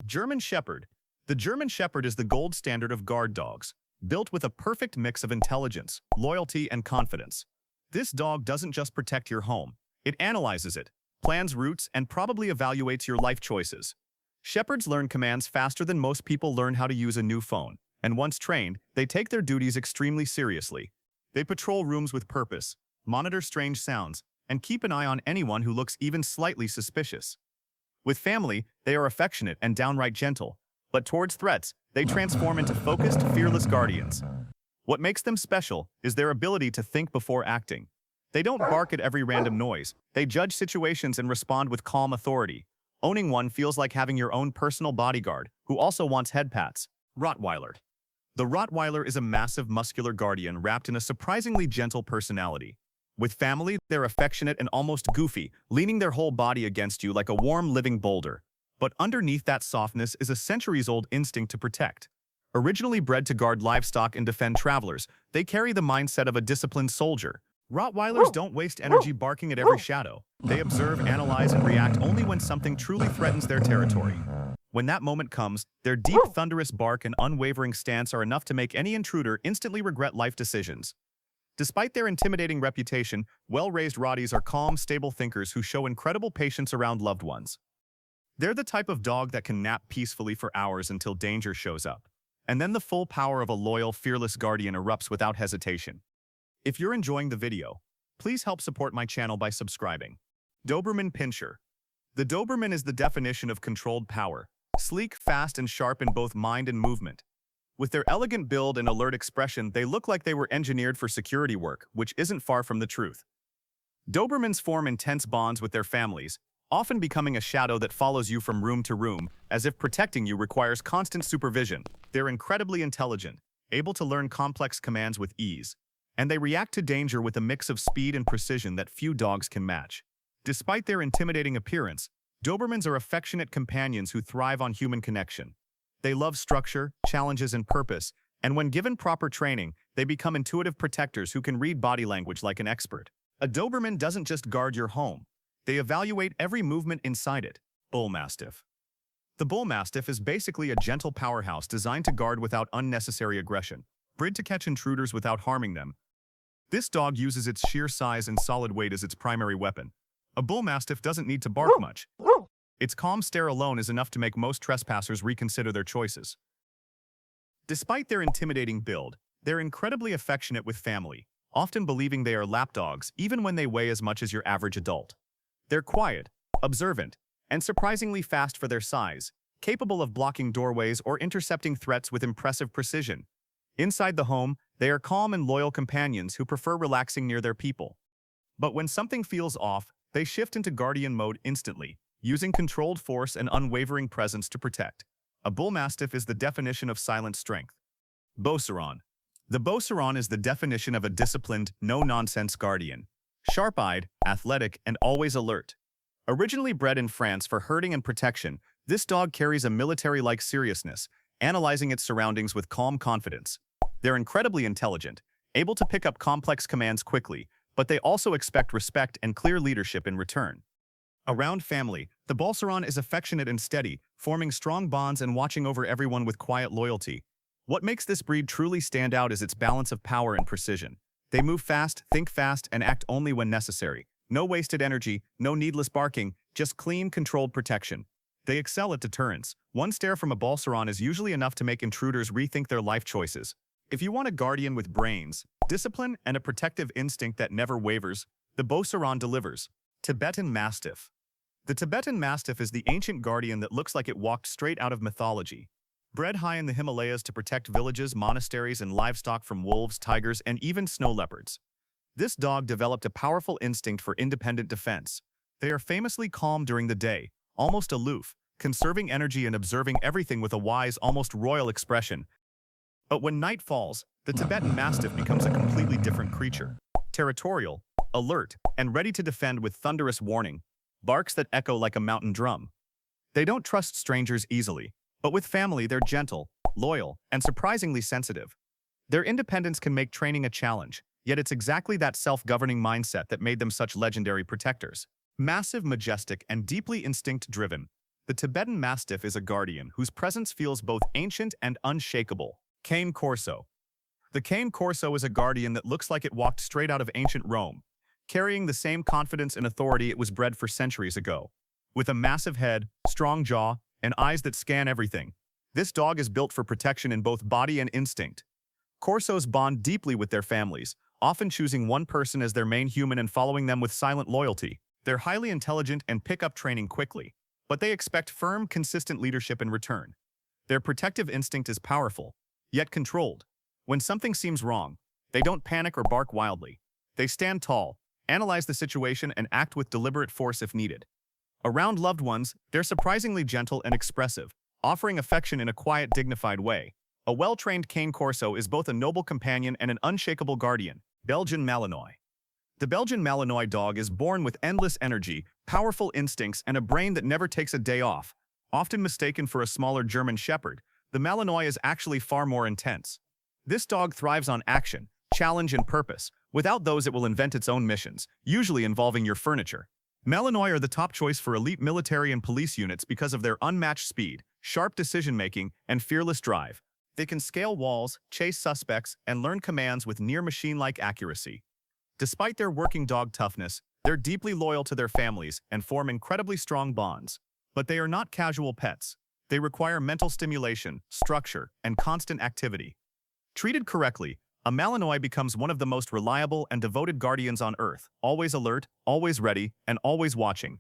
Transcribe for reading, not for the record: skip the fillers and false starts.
German Shepherd. The German Shepherd is the gold standard of guard dogs, built with a perfect mix of intelligence, loyalty, and confidence. This dog doesn't just protect your home. It analyzes it, plans routes, and probably evaluates your life choices. Shepherds learn commands faster than most people learn how to use a new phone, and once trained, they take their duties extremely seriously. They patrol rooms with purpose, monitor strange sounds, and keep an eye on anyone who looks even slightly suspicious. With family, they are affectionate and downright gentle, but towards threats, they transform into focused, fearless guardians. What makes them special is their ability to think before acting. They don't bark at every random noise. They judge situations and respond with calm authority. Owning one feels like having your own personal bodyguard, who also wants head pats. Rottweiler. The Rottweiler is a massive muscular guardian wrapped in a surprisingly gentle personality. With family, they're affectionate and almost goofy, leaning their whole body against you like a warm, living boulder. But underneath that softness is a centuries-old instinct to protect. Originally bred to guard livestock and defend travelers, they carry the mindset of a disciplined soldier. Rottweilers don't waste energy barking at every shadow. They observe, analyze, and react only when something truly threatens their territory. When that moment comes, their deep, thunderous bark and unwavering stance are enough to make any intruder instantly regret life decisions. Despite their intimidating reputation, well-raised Rotties are calm, stable thinkers who show incredible patience around loved ones. They're the type of dog that can nap peacefully for hours until danger shows up. And then the full power of a loyal, fearless guardian erupts without hesitation. If you're enjoying the video, please help support my channel by subscribing. Doberman Pinscher. The Doberman is the definition of controlled power, sleek, fast, and sharp in both mind and movement. With their elegant build and alert expression, they look like they were engineered for security work, which isn't far from the truth. Dobermans form intense bonds with their families, often becoming a shadow that follows you from room to room, as if protecting you requires constant supervision. They're incredibly intelligent, able to learn complex commands with ease, and they react to danger with a mix of speed and precision that few dogs can match. Despite their intimidating appearance, Dobermans are affectionate companions who thrive on human connection. They love structure, challenges, and purpose, and when given proper training, they become intuitive protectors who can read body language like an expert. A Doberman doesn't just guard your home. They evaluate every movement inside it. Bull Mastiff. The Bull Mastiff is basically a gentle powerhouse designed to guard without unnecessary aggression, bred to catch intruders without harming them. This dog uses its sheer size and solid weight as its primary weapon. A Bull Mastiff doesn't need to bark much. Its calm stare alone is enough to make most trespassers reconsider their choices. Despite their intimidating build, they're incredibly affectionate with family, often believing they are lapdogs even when they weigh as much as your average adult. They're quiet, observant, and surprisingly fast for their size, capable of blocking doorways or intercepting threats with impressive precision. Inside the home, they are calm and loyal companions who prefer relaxing near their people. But when something feels off, they shift into guardian mode instantly, using controlled force and unwavering presence to protect. A Bull Mastiff is the definition of silent strength. Beauceron. The Beauceron is the definition of a disciplined, no-nonsense guardian. Sharp-eyed, athletic, and always alert. Originally bred in France for herding and protection, this dog carries a military-like seriousness, analyzing its surroundings with calm confidence. They're incredibly intelligent, able to pick up complex commands quickly, but they also expect respect and clear leadership in return. Around family, the Beauceron is affectionate and steady, forming strong bonds and watching over everyone with quiet loyalty. What makes this breed truly stand out is its balance of power and precision. They move fast, think fast, and act only when necessary. No wasted energy, no needless barking, just clean, controlled protection. They excel at deterrence. One stare from a Beauceron is usually enough to make intruders rethink their life choices. If you want a guardian with brains, discipline, and a protective instinct that never wavers, the Beauceron delivers. Tibetan Mastiff. The Tibetan Mastiff is the ancient guardian that looks like it walked straight out of mythology. Bred high in the Himalayas to protect villages, monasteries, and livestock from wolves, tigers, and even snow leopards. This dog developed a powerful instinct for independent defense. They are famously calm during the day, almost aloof, conserving energy and observing everything with a wise, almost royal expression. But when night falls, the Tibetan Mastiff becomes a completely different creature. Territorial, alert, and ready to defend with thunderous warning. Barks that echo like a mountain drum. They don't trust strangers easily, but with family they're gentle, loyal, and surprisingly sensitive. Their independence can make training a challenge, yet it's exactly that self-governing mindset that made them such legendary protectors. Massive, majestic, and deeply instinct-driven, The Tibetan Mastiff is a guardian whose presence feels both ancient and unshakable. Cane Corso. The Cane Corso is a guardian that looks like it walked straight out of ancient Rome, carrying the same confidence and authority it was bred for centuries ago. With a massive head, strong jaw, and eyes that scan everything, this dog is built for protection in both body and instinct. Corsos bond deeply with their families, often choosing one person as their main human and following them with silent loyalty. They're highly intelligent and pick up training quickly, but they expect firm, consistent leadership in return. Their protective instinct is powerful, yet controlled. When something seems wrong, they don't panic or bark wildly. They stand tall, analyze the situation, and act with deliberate force if needed. Around loved ones, they're surprisingly gentle and expressive, offering affection in a quiet, dignified way. A well-trained Cane Corso is both a noble companion and an unshakable guardian. Belgian Malinois. The Belgian Malinois dog is born with endless energy, powerful instincts, and a brain that never takes a day off. Often mistaken for a smaller German Shepherd, the Malinois is actually far more intense. This dog thrives on action, challenge, and purpose. Without those, it will invent its own missions, usually involving your furniture. Malinois are the top choice for elite military and police units because of their unmatched speed, sharp decision-making, and fearless drive. They can scale walls, chase suspects, and learn commands with near-machine-like accuracy. Despite their working dog toughness, they're deeply loyal to their families and form incredibly strong bonds. But they are not casual pets. They require mental stimulation, structure, and constant activity. Treated correctly, a Malinois becomes one of the most reliable and devoted guardians on Earth, always alert, always ready, and always watching.